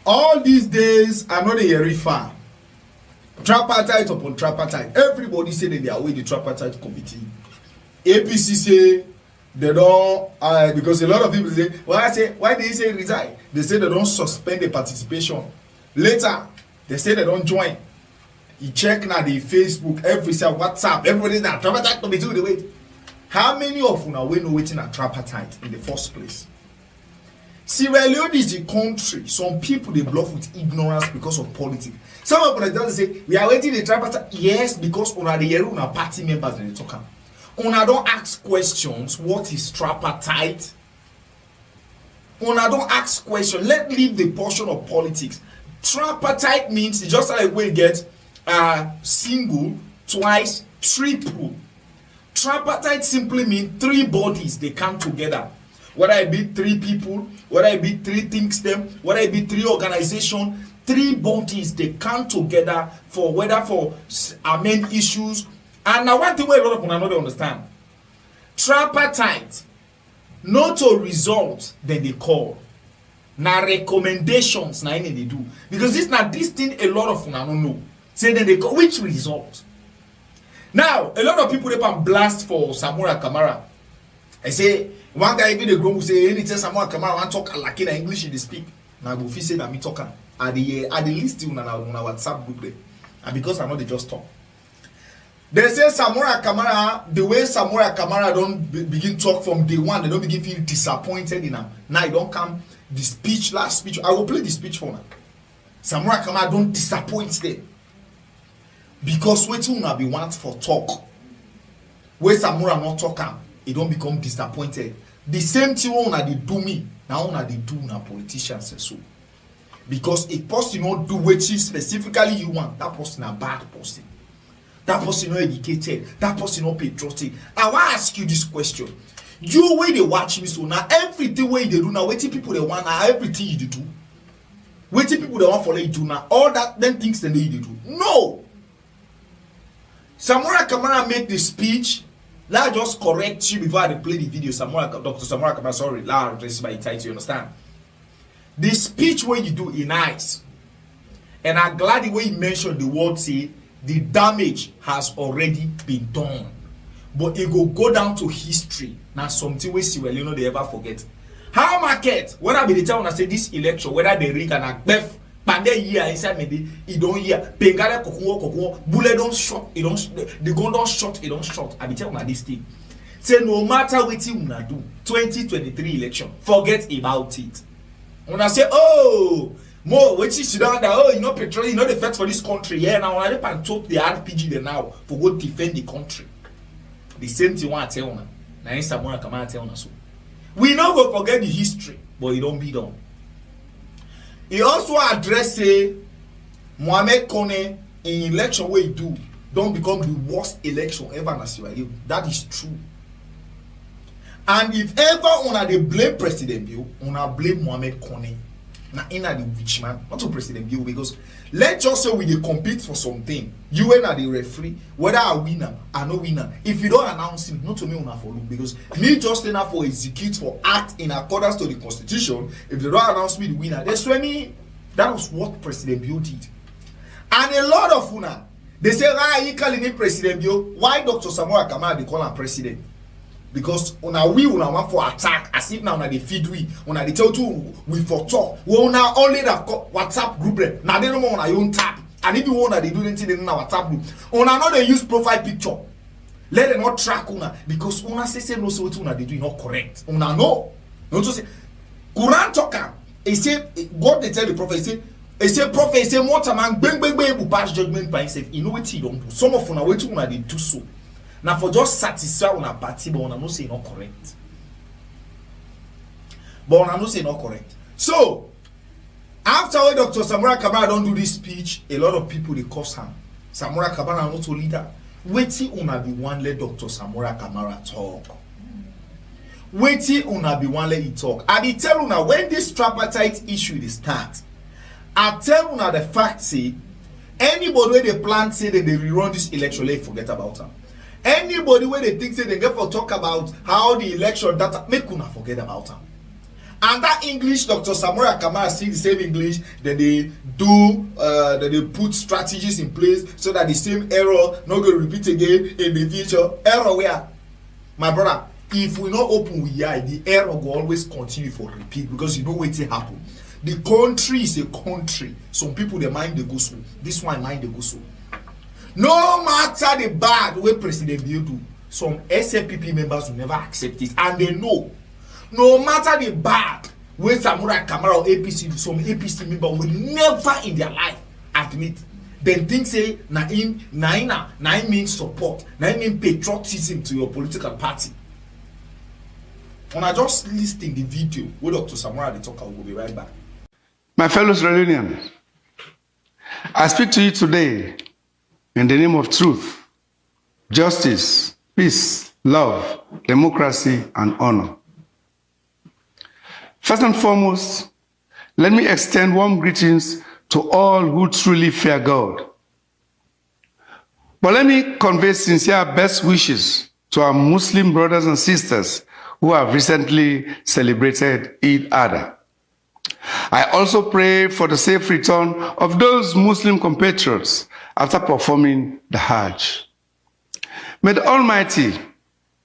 all these days I know they hear far. Tripartite upon tripartite. Everybody say that they are with the tripartite committee. APC say they don't because a lot of people say, why did he say resign? They say they don't suspend the participation. Later, they say they don't join. You check now the Facebook, every say WhatsApp, everybody now tripartite committee with the wait. How many of you are waiting at tripartite in the first place? Sierra Leone is the country. Some people they bluff with ignorance because of politics. Some people just say we are waiting the tripartite. Yes, because una the year una party members in the talk. Una don't ask questions. What is tripartite? Una don't ask questions. Let leave the portion of politics. Tripartite means just like we get single, twice, triple. Tripartite simply means three bodies they come together. Whether it be three people, whether it be three think them, whether it be three organizations, three bodies they come together for whether for main issues. And now one thing where a lot of people don't understand. Tripartite, not a result then they call. Now recommendations now they do. Because this thing a lot of people don't know. Say then they call which result? Now, a lot of people they can blast for Samura Kamara. I say one guy even the group will say anything Samura Kamara want talk like in English they speak. Now go say that me talking. At the list on our WhatsApp group there. And because I know they just talk. They say Samura Kamara, the way Samura Kamara don't begin talk from day one, they don't begin feel disappointed in him. Now it don't come the last speech. I will play the speech for now. Samura Kamara don't disappoint them. Because waiting will be want for talk. Where Samura not talking, it don't become disappointed. The same thing when they do me, now when they do na politicians and so. Because if person not do what specifically you want, that person a bad person. That person not educated. That person not patriotic. I want to ask you this question. You way they watch me so now everything way they do now, waiting people they want now everything you do. Waiting people they want for you do now all that then things they need to do. No. Samura Kamara make the speech. Let me just correct you before I play the video. Dr. Samura Kamara, sorry, let me by title, you understand? The speech where you do is nice. And I'm glad the way you mentioned the word say the damage has already been done. But it will go down to history. Now something we see well, you know they ever forget. How market, when I be the time when I say this election, whether they rig and a bef, but they year inside me, it don't hear. Pengale kokuo, bullet don't shot, it don't the gun don't shot, it don't shot. I be telling you this thing. Say no matter what you wanna do, 2023 election, forget about it. When I say, oh, more what you sit down there, oh, you know, petrol, you know the fact for this country. Yeah, now I can talk the RPG there now for go defend the country. The same thing want to tell you. Now someone come and tell us so. We not go forget the history, but it don't be done. He also addressed say Mohamed Kone in election where he do don't become the worst election ever in Sierra Leone. That is true. And if ever una they blame President Bill, una blame Mohamed Kone. Now in the witch man, not to President Bill, because let's just say we they compete for something. You and the referee, whether a winner or no winner. If you don't announce him, not to me una follow, because me just enough for execute for act in accordance to the constitution. If they don't announce me the winner, they swear me. That was what President Bill did. And a lot of una they say, why are you calling him President Bill? Why Dr. Samura Kamara they call him president? Because una want for attack as if now they feed we una they tell you we for talk we una only that WhatsApp group now they don't want your own tap and if you want they do anything in our WhatsApp group una not they use profile picture let them not track una because una say no so what una they do not correct una no to say Quran talker he say God they tell the prophet he say prophet he say mortal man bang will pass judgment by himself you know what he don't do some of una wait una they do so. Now for just satisfy on a party, but on no say not correct. But on no say not correct. So after all Dr. Samura Kamara don't do this speech, a lot of people they curse him. Samura Kamara not a leader. Waiting on be one let Dr. Samura Kamara talk. Waiting on be one let he talk. I be tell una when this tripartite issue they start. I tell una the fact say anybody where they plan say that they rerun this election, they forget about them. Anybody where they think say they get for talk about how the election data make una forget about them. And that English, Dr. Samura Kamara still the same English that they do, that they put strategies in place so that the same error not going to repeat again in the future. Error where? My brother, if we not open with eye, the error will always continue for repeat because you know what will happen. The country is a country. Some people, their mind they go slow. This one mind they go slow. No matter the bad way President Bill do, some SLPP members will never accept it. And they know. No matter the bad way Samura Kamara or APC do, some APC member will never in their life admit. Then think say, na means support. Na mean patriotism to your political party. When I just listing the video where Dr. Samura they talk, I will be right back. My fellow Australians, I speak to you today in the name of truth, justice, peace, love, democracy, and honor. First and foremost, let me extend warm greetings to all who truly fear God. But let me convey sincere best wishes to our Muslim brothers and sisters who have recently celebrated Eid Adha. I also pray for the safe return of those Muslim compatriots after performing the Hajj. May the Almighty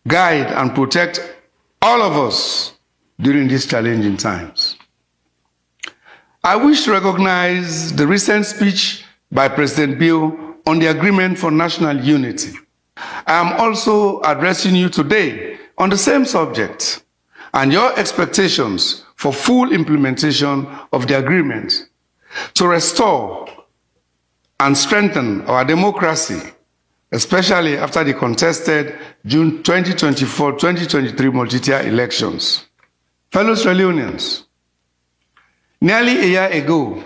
guide and protect all of us during these challenging times. I wish to recognize the recent speech by President Bill on the Agreement for National Unity. I am also addressing you today on the same subject and your expectations for full implementation of the agreement to restore and strengthen our democracy, especially after the contested June 2024-2023 multi-tier elections. Fellow Australians, nearly a year ago,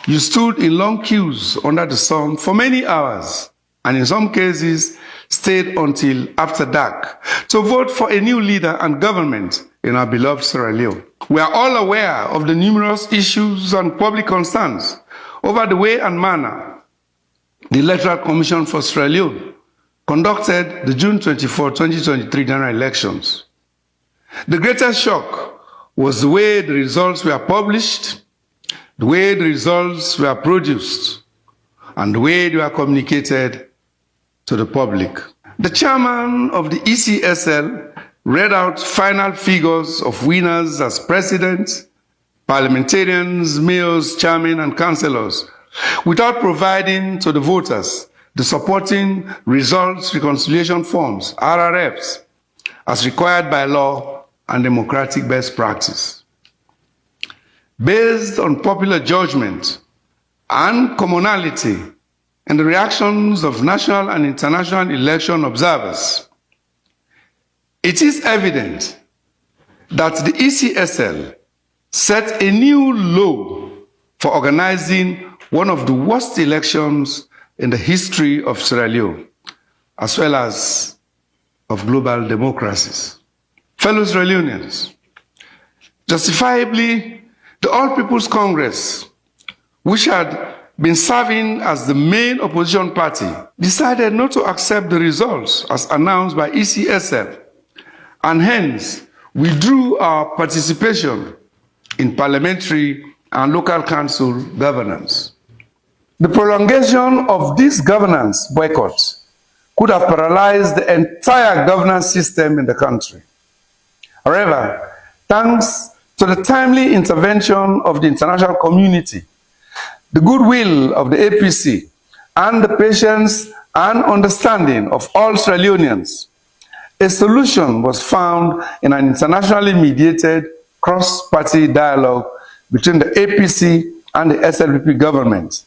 you stood in long queues under the sun for many hours, and in some cases, stayed until after dark to vote for a new leader and government in our beloved Sierra Leone. We are all aware of the numerous issues and public concerns over the way and manner the Electoral Commission for Sierra Leone conducted the June 24, 2023 general elections. The greatest shock was the way the results were published, the way the results were produced, and the way they were communicated to the public. The chairman of the ECSL read out final figures of winners as presidents, parliamentarians, mayors, chairmen, and councillors, without providing to the voters the supporting results reconciliation forms, RRFs, as required by law and democratic best practice. Based on popular judgment and commonality in the reactions of national and international election observers, it is evident that the ECSL set a new low for organizing one of the worst elections in the history of Sierra Leone, as well as of global democracies. Fellow Sierra Leoneans, justifiably, the All People's Congress, which had been serving as the main opposition party, decided not to accept the results as announced by ECSL, and hence withdrew our participation in parliamentary and local council governance. The prolongation of this governance boycott could have paralyzed the entire governance system in the country. However, thanks to the timely intervention of the international community, the goodwill of the APC, and the patience and understanding of all Sierra Leoneans, a solution was found in an internationally mediated cross-party dialogue between the APC and the SLPP government,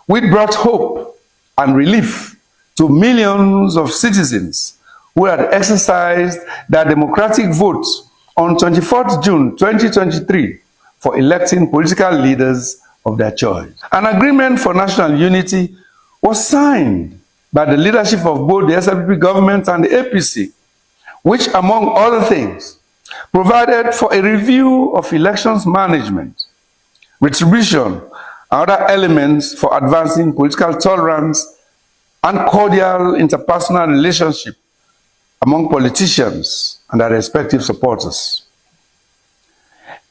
which brought hope and relief to millions of citizens who had exercised their democratic votes on 24th June 2023 for electing political leaders of their choice. An agreement for national unity was signed by the leadership of both the SLPP government and the APC, which, among other things, provided for a review of elections management, retribution, and other elements for advancing political tolerance and cordial interpersonal relationship among politicians and their respective supporters.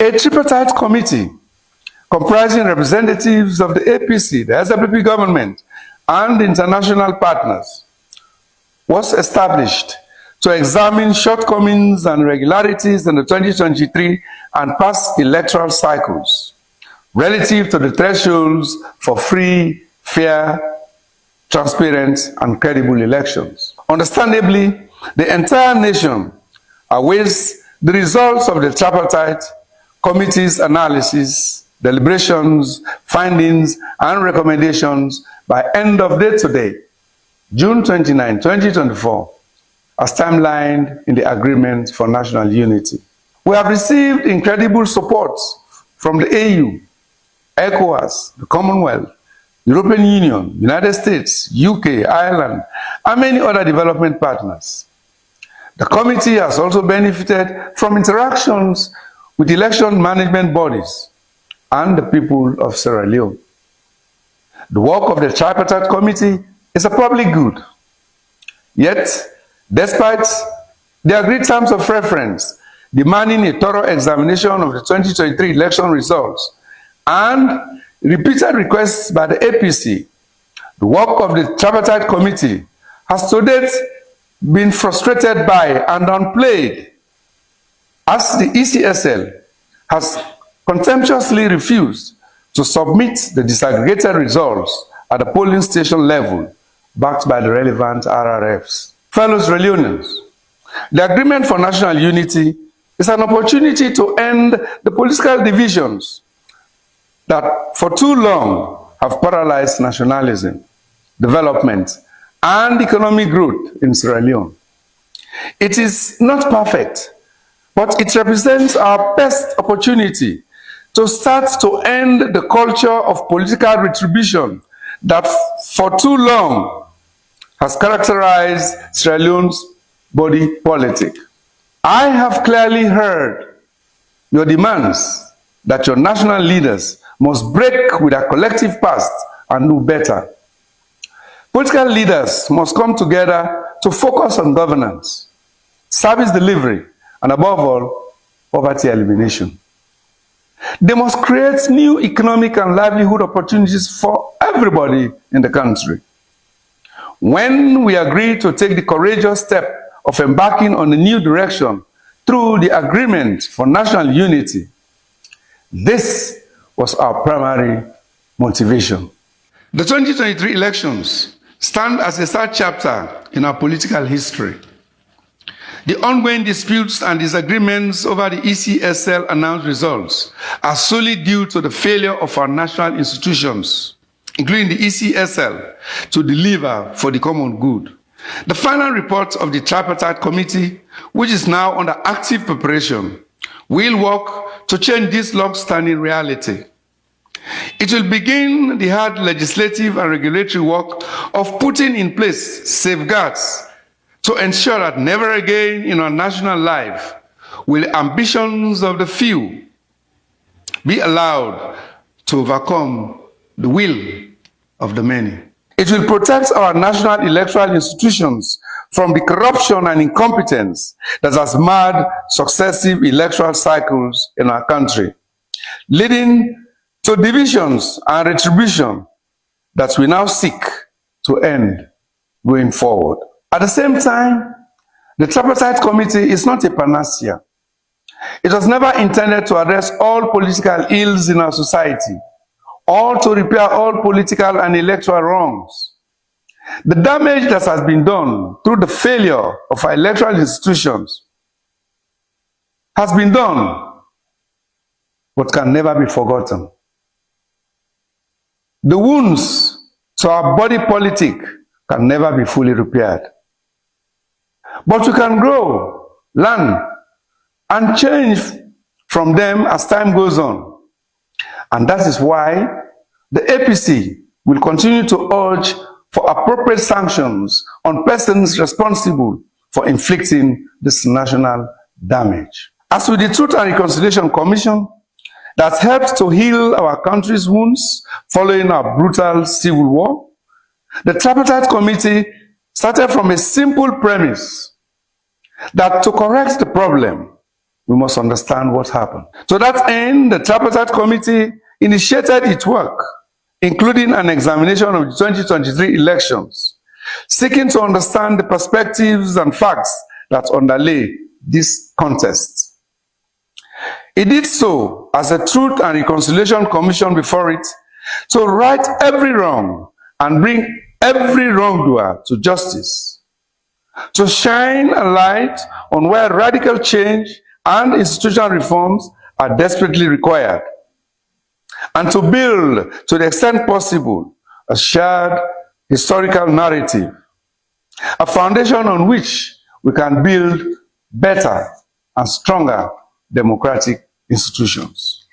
A tripartite committee comprising representatives of the APC, the SWP government, and international partners was established to examine shortcomings and irregularities in the 2023 and past electoral cycles relative to the thresholds for free, fair, transparent, and credible elections. Understandably, the entire nation awaits the results of the tripartite committee's analysis, deliberations, findings, and recommendations by end of day today, June 29, 2024, as timelined in the Agreement for National Unity. We have received incredible support from the AU, ECOWAS, the Commonwealth, European Union, United States, UK, Ireland, and many other development partners. The committee has also benefited from interactions with election management bodies and the people of Sierra Leone. The work of the Tripartite Committee is a public good. Yet, despite the agreed terms of reference demanding a thorough examination of the 2023 election results and repeated requests by the APC, the work of the Tripartite Committee has to date been frustrated by and downplayed, as the ECSL has contemptuously refused to submit the disaggregated results at the polling station level, backed by the relevant RRFs. Fellow Sierra Leoneans, the Agreement for National Unity is an opportunity to end the political divisions that for too long have paralyzed nationalism, development, and economic growth in Sierra Leone. It is not perfect, but it represents our best opportunity to start to end the culture of political retribution that for too long has characterized Sierra Leone's body politic. I have clearly heard your demands that your national leaders must break with our collective past and do better. Political leaders must come together to focus on governance, service delivery, and above all, poverty elimination. They must create new economic and livelihood opportunities for everybody in the country. When we agreed to take the courageous step of embarking on a new direction through the Agreement for National Unity, this was our primary motivation. The 2023 elections stand as a third chapter in our political history. The ongoing disputes and disagreements over the ECSL announced results are solely due to the failure of our national institutions, including the ECSL, to deliver for the common good. The final report of the Tripartite Committee, which is now under active preparation, will work to change this long-standing reality. It will begin the hard legislative and regulatory work of putting in place safeguards to ensure that never again in our national life will ambitions of the few be allowed to overcome the will of the many. It will protect our national electoral institutions from the corruption and incompetence that has marred successive electoral cycles in our country, leading to divisions and retribution that we now seek to end going forward. At the same time, the Tripartite Committee is not a panacea. It was never intended to address all political ills in our society, or to repair all political and electoral wrongs. The damage that has been done through the failure of our electoral institutions has been done, but can never be forgotten. The wounds to our body politic can never be fully repaired. But we can grow, learn, and change from them as time goes on. And that is why the APC will continue to urge for appropriate sanctions on persons responsible for inflicting this national damage. As with the Truth and Reconciliation Commission that helped to heal our country's wounds following our brutal civil war, the Tripartite Committee started from a simple premise that to correct the problem, we must understand what happened. To that end, the Tripartite Committee initiated its work, including an examination of the 2023 elections, seeking to understand the perspectives and facts that underlay this contest. It did so as a Truth and Reconciliation Commission before it to right every wrong and bring every wrongdoer to justice, to shine a light on where radical change and institutional reforms are desperately required, and to build, to the extent possible, a shared historical narrative, a foundation on which we can build better and stronger democratic institutions.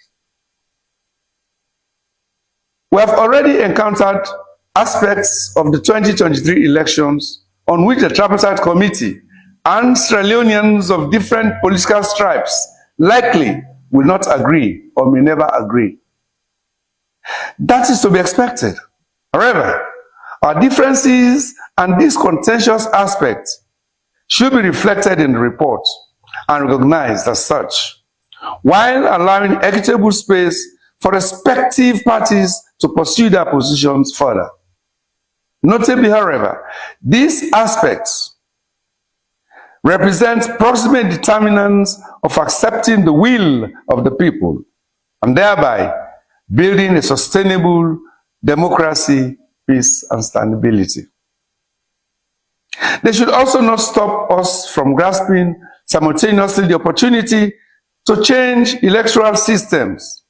We have already encountered aspects of the 2023 elections on which the Tripartite Committee and Sierra Leoneans of different political stripes likely will not agree or may never agree. That is to be expected. However, our differences and these contentious aspects should be reflected in the report and recognized as such, while allowing equitable space for respective parties to pursue their positions further. Notably, however, these aspects represent proximate determinants of accepting the will of the people and thereby building a sustainable democracy, peace, and stability. They should also not stop us from grasping simultaneously the opportunity to change electoral systems,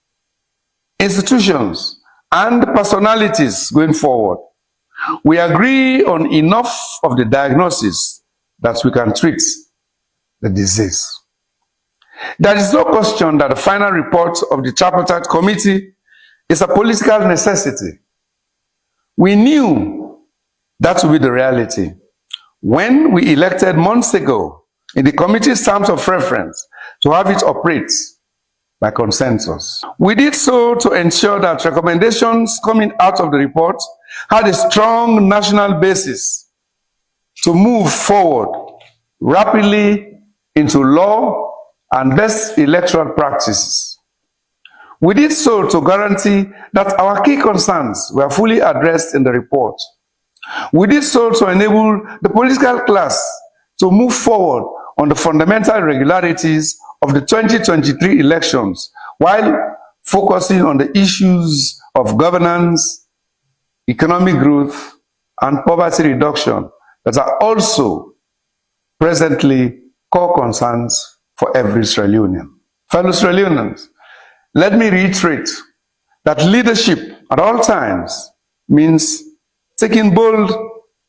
institutions, and personalities going forward. We agree on enough of the diagnosis that we can treat the disease. There is no question that the final report of the Tripartite Committee is a political necessity. We knew that would be the reality when we elected months ago in the committee's terms of reference to have it operate by consensus. We did so to ensure that recommendations coming out of the report had a strong national basis to move forward rapidly into law and best electoral practices. We did so to guarantee that our key concerns were fully addressed in the report. We did so to enable the political class to move forward on the fundamental irregularities of the 2023 elections while focusing on the issues of governance, economic growth, and poverty reduction that are also presently core concerns for every Sierra Leonean. Fellow Sierra Leoneans, let me reiterate that leadership at all times means taking bold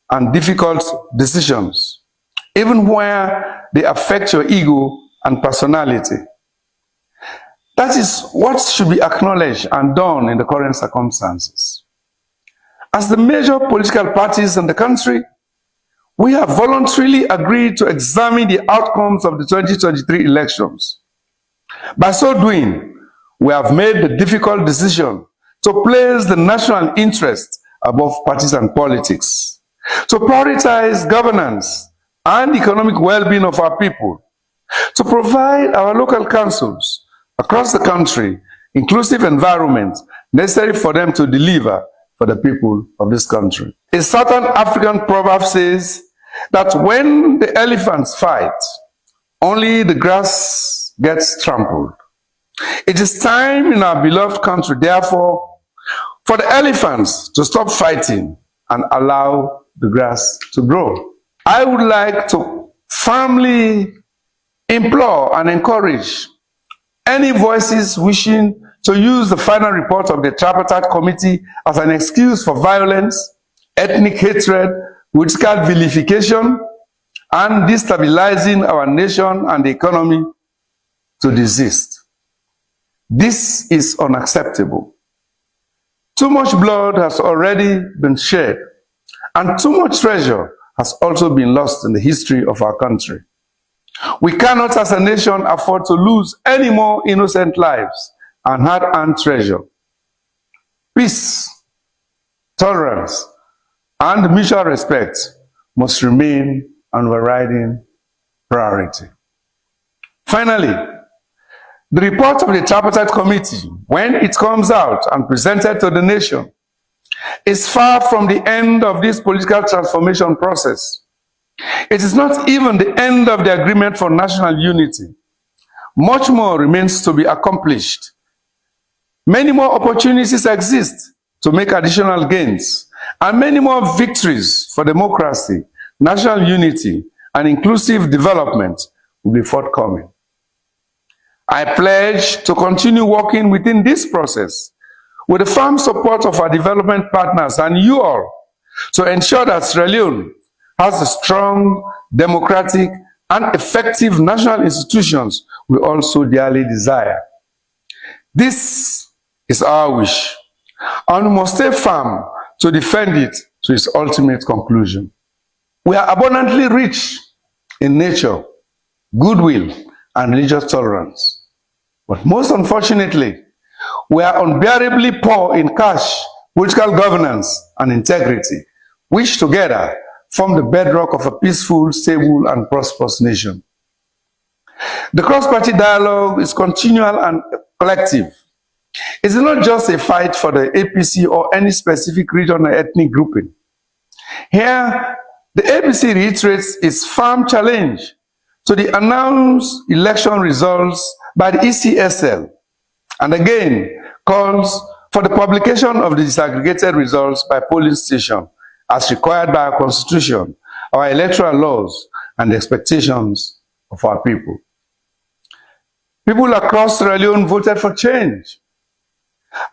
and difficult decisions, even where they affect your ego and personality. That is what should be acknowledged and done in the current circumstances. As the major political parties in the country, we have voluntarily agreed to examine the outcomes of the 2023 elections. By so doing, we have made the difficult decision to place the national interest above partisan politics, to prioritize governance and economic well-being of our people, to provide our local councils across the country inclusive environments necessary for them to deliver for the people of this country. A Southern African proverb says that when the elephants fight, only the grass gets trampled. It is time in our beloved country, therefore, for the elephants to stop fighting and allow the grass to grow. I would like to firmly implore and encourage any voices wishing to use the final report of the Tripartite Committee as an excuse for violence, ethnic hatred, political vilification, and destabilizing our nation and the economy to desist. This is unacceptable. Too much blood has already been shed, and too much treasure has also been lost in the history of our country. We cannot as a nation afford to lose any more innocent lives and hard-earned treasure. Peace, tolerance, and mutual respect must remain an overriding priority. Finally, The report of the Tripartite Committee, when it comes out and presented to the nation, is far from the end of this political transformation process. It is not even the end of the agreement for national unity. Much more remains to be accomplished. Many more opportunities exist to make additional gains, and many more victories for democracy, national unity, and inclusive development will be forthcoming. I pledge to continue working within this process with the firm support of our development partners and you all to ensure that Sierra Leone has a strong, democratic, and effective national institutions we also dearly desire. This is our wish, and we must stay firm to defend it to its ultimate conclusion. We are abundantly rich in nature, goodwill, and religious tolerance. But most unfortunately, we are unbearably poor in cash, political governance, and integrity, which together form the bedrock of a peaceful, stable, and prosperous nation. The cross-party dialogue is continual and collective. It is not just a fight for the APC or any specific region or ethnic grouping. Here, the APC reiterates its firm challenge to the announced election results by the ECSL, and again calls for the publication of the disaggregated results by polling station as required by our constitution, our electoral laws, and the expectations of our people. People across Sierra Leone voted for change.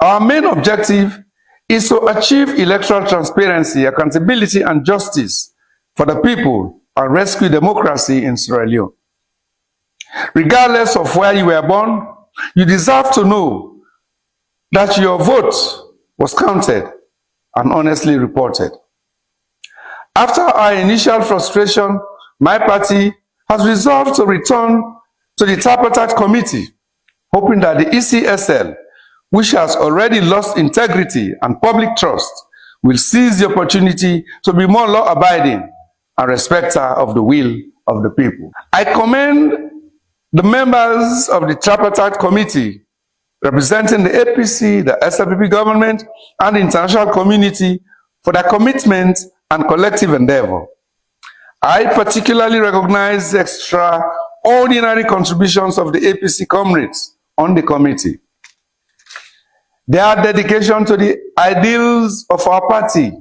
Our main objective is to achieve electoral transparency, accountability, and justice for the people and rescue democracy in Sierra Leone. Regardless of where you were born, you deserve to know that your vote was counted and honestly reported. After our initial frustration, my party has resolved to return to the Tripartite Committee, hoping that the ECSL, which has already lost integrity and public trust, will seize the opportunity to be more law-abiding and respecter of the will of the people. I commend the members of the Tripartite Committee representing the APC, the SLPP government, and the international community for their commitment and collective endeavor. I particularly recognize the extraordinary contributions of the APC comrades on the committee. Their dedication to the ideals of our party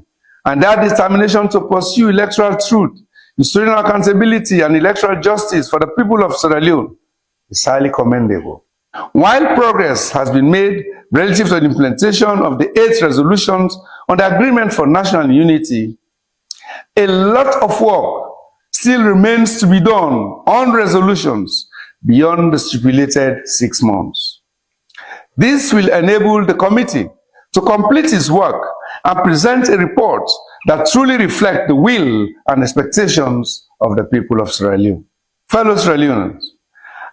and their determination to pursue electoral truth, institutional accountability, and electoral justice for the people of Sierra Leone is highly commendable. While progress has been made relative to the implementation of the 8 resolutions on the Agreement for National Unity, a lot of work still remains to be done on resolutions beyond the stipulated 6 months. This will enable the committee to complete its work and present a report that truly reflects the will and expectations of the people of Sierra Leone. Fellow Sierra Leoneans,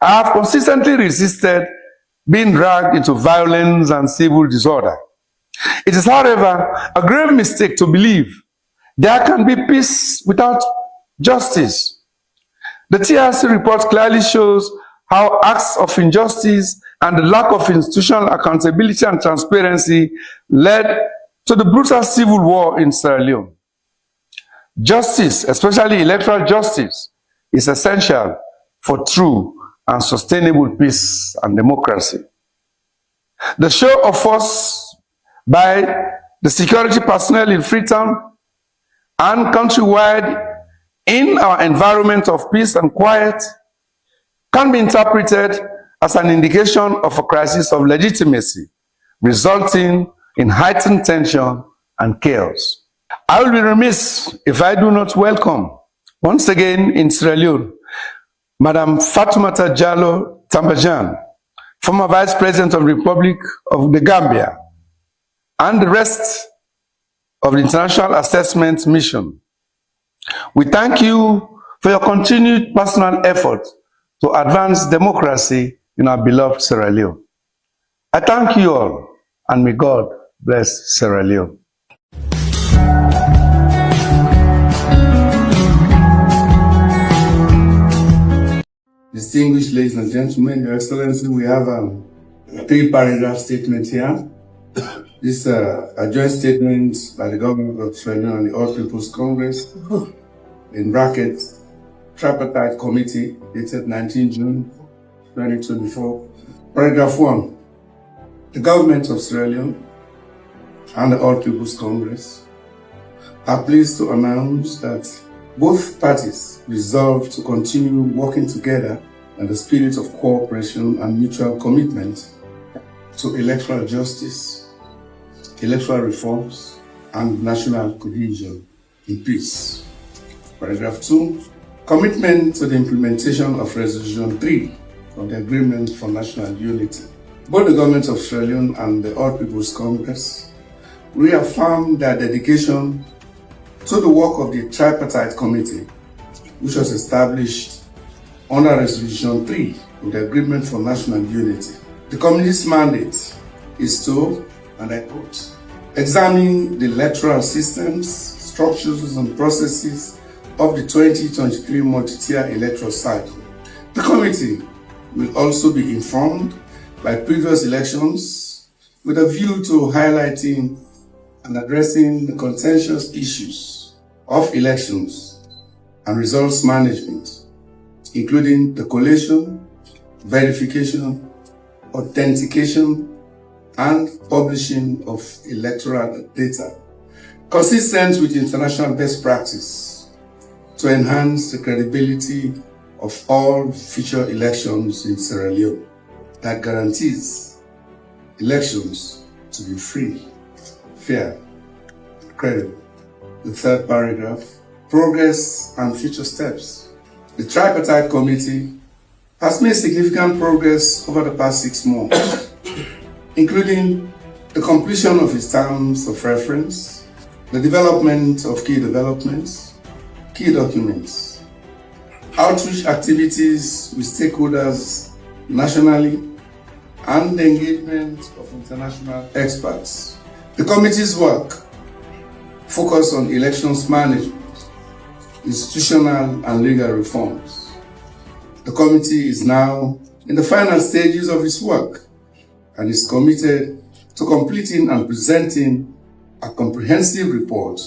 I have consistently resisted being dragged into violence and civil disorder. It is, however, a grave mistake to believe there can be peace without justice. The TRC report clearly shows how acts of injustice and the lack of institutional accountability and transparency led to the brutal civil war in Sierra Leone. Justice, especially electoral justice, is essential for true and sustainable peace and democracy. The show of force by the security personnel in Freetown and countrywide in our environment of peace and quiet can be interpreted as an indication of a crisis of legitimacy, resulting in heightened tension and chaos. I will be remiss if I do not welcome, once again in Sierra Leone, Madam Fatoumata Jallow Tambajan, former Vice President of the Republic of the Gambia, and the rest of the International Assessment Mission. We thank you for your continued personal effort to advance democracy in our beloved Sierra Leone. I thank you all, and may God bless Sierra Leone. Distinguished ladies and gentlemen, Your Excellency, we have a 3-paragraph statement here. This a joint statement by the government of Sierra Leone and the All People's Congress, in brackets, Tripartite Committee, dated 19 June 2024. Paragraph 1. The government of Sierra Leone and the All People's Congress are pleased to announce that both parties resolve to continue working together in the spirit of cooperation and mutual commitment to electoral justice, electoral reforms, and national cohesion in peace. Paragraph 2. Commitment to the implementation of Resolution 3 of the Agreement for National Unity. Both the government of Sierra Leone and the All People's Congress reaffirm their dedication to the work of the Tripartite Committee, which was established under Resolution 3 of the Agreement for National Unity. The committee's mandate is to, and I quote, examine the electoral systems, structures, and processes of the 2023 multi-tier electoral cycle. The committee will also be informed by previous elections with a view to highlighting and addressing the contentious issues of elections and results management, including the collation, verification, authentication, and publishing of electoral data, consistent with international best practice to enhance the credibility of all future elections in Sierra Leone that guarantees elections to be free, fair, credible. The 3rd paragraph, progress and future steps. The Tripartite Committee has made significant progress over the past 6 months, including the completion of its terms of reference, the development of key developments, key documents, outreach activities with stakeholders nationally, and the engagement of international experts. The committee's work focus on elections management, institutional and legal reforms. The committee is now in the final stages of its work and is committed to completing and presenting a comprehensive report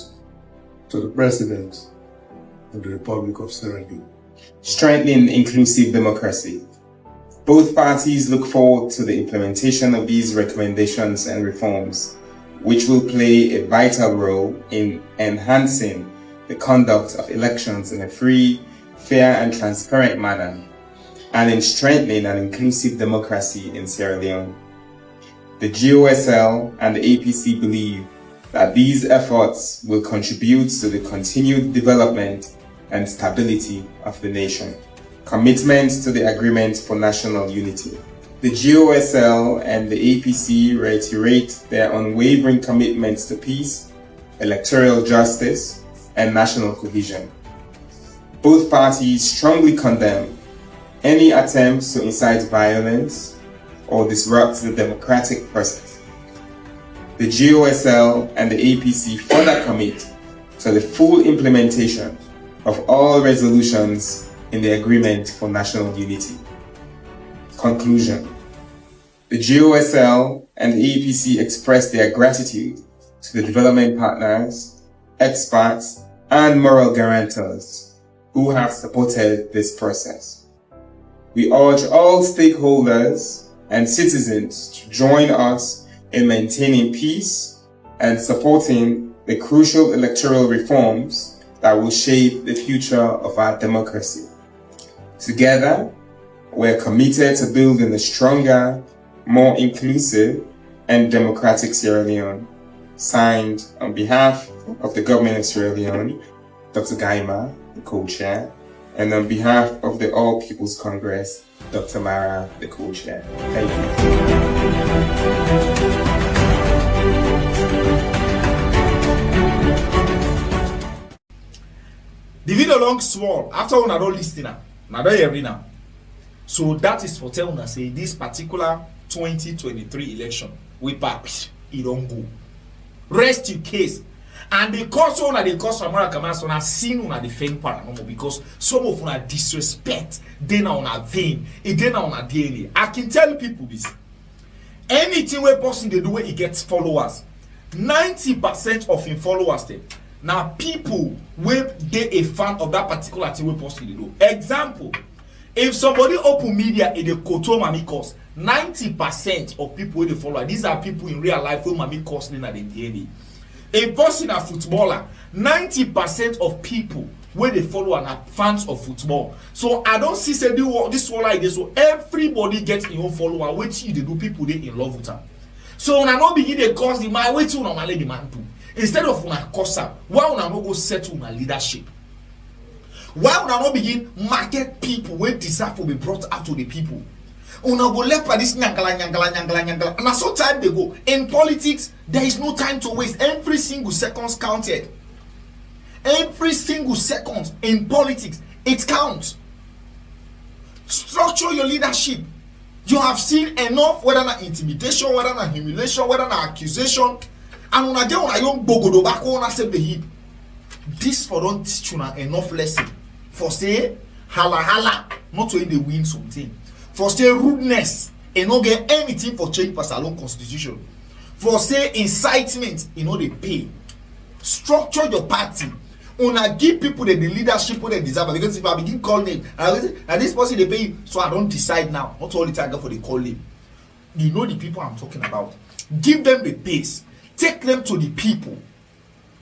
to the President of the Republic of Sierra Leone. Strengthening inclusive democracy. Both parties look forward to the implementation of these recommendations and reforms, which will play a vital role in enhancing the conduct of elections in a free, fair, and transparent manner, and in strengthening an inclusive democracy in Sierra Leone. The GOSL and the APC believe that these efforts will contribute to the continued development and stability of the nation. Commitment to the Agreement for National Unity. The GOSL and the APC reiterate their unwavering commitments to peace, electoral justice, and national cohesion. Both parties strongly condemn any attempts to incite violence or disrupt the democratic process. The GOSL and the APC further commit to the full implementation of all resolutions in the Agreement for National Unity. Conclusion. The GOSL and the APC express their gratitude to the development partners, experts, and moral guarantors who have supported this process. We urge all stakeholders and citizens to join us in maintaining peace and supporting the crucial electoral reforms that will shape the future of our democracy. Together, we're committed to building a stronger, more inclusive, and democratic Sierra Leone. Signed on behalf of the government of Sierra Leone, Dr. Kamara, the co-chair, and on behalf of the All People's Congress, Dr. Kamara, the co-chair. Thank you. The video long small after una don lis ten am, na don hear now. So that is for tell una say this particular 2023 election wey back e don go. Rest in case. And the cause on the cause Samura Kamara so na seen on defend paranormal because some of una disrespect they na on a vein, it they na on a DNA. I can tell people this. Anything where person they do where it gets followers, 90% of him followers them. Now people where they a fan of that particular thing where person they do. Example, if somebody open media in the Koto Mami course, 90% of people where they follow, these are people in real life where Mami course in the DNA. A person a footballer, 90% of people where they follow are fans of football. So I don't see say this one like this. So everybody gets in own follower. Wait you they do people they in love with her. So when I not begin they cause the man, wait till normally the man do. Instead of una cause her, why una not go settle una leadership? Why una not begin market people where deserve to be brought out to the people? Una go left by this nyangala. And that's so time they go. In politics, there is no time to waste. Every single second's counted. Every single second in politics, it counts. Structure your leadership. You have seen enough, whether na intimidation, whether na humiliation, whether na accusation, and una get una young bogodo back on say the this for don't teach you enough lesson. For say hala, not when they win something. For say rudeness, and not get anything for change for salon constitution. For say incitement, they pay. Structure your party. Una give people the leadership what they deserve. Because if I begin calling name, and this person they pay, so I don't decide now. Not all the time for the call name. You know the people I'm talking about. Give them the pace. Take them to the people.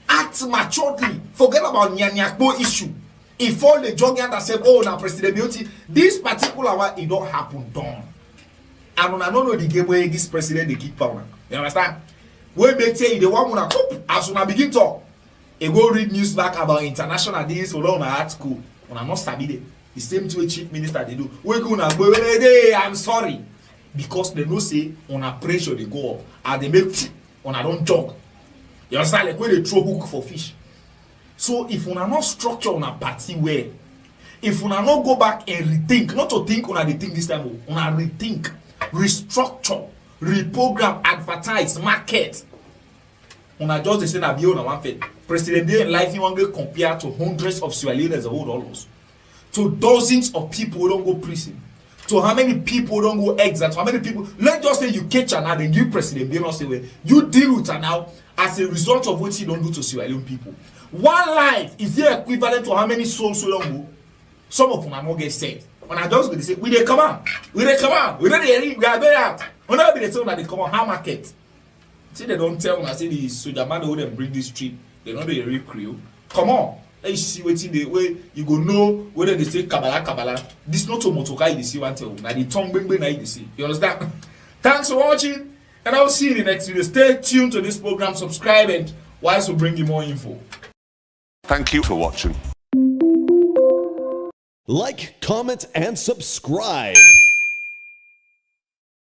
Act maturely. Forget about nyanyakbo issue. If all the jogging and say, oh, now President Beauty, this particular one, it don't happen done. And when I don't know the game where this president they keep power. You understand? When they say the one when as when I begin talk, I go read news back about international deals or on article. When I'm not studied the same two chief minister they do. We go now, I'm sorry. Because they know say on a pressure they go up and they make on a don't jog. You understand? Like when they throw hook for fish. So if una not structure on a party where, if una not go back and rethink, not to think on a think this time, on a rethink, restructure, reprogram, advertise, market. Una just the same that be on one fit. President Day in life you want to compare to hundreds of Sierra leaders of all those, to dozens of people who don't go prison, to how many people don't go exile, to how many people. Let's just say you catch her now, then you President Day not say well, you deal with her now as a result of what you don't do to Sierra Leone people. One life is there equivalent to how many souls so long go? Some of them are not get saved. When I just go to say, we they come out, we are going out. When I be the tell that they come on how market. See they don't tell when I say the soldier man who them bring this trip, they know the real crew. Come on, let's see what in the way you go know whether they say Kabbalah. This not to motokai you see one tell. Now the tongue bring now you see. You understand? Thanks for watching, and I'll see you in the next video. Stay tuned to this program, subscribe, and Wise will bring you more info. Thank you for watching. Like, comment, and subscribe.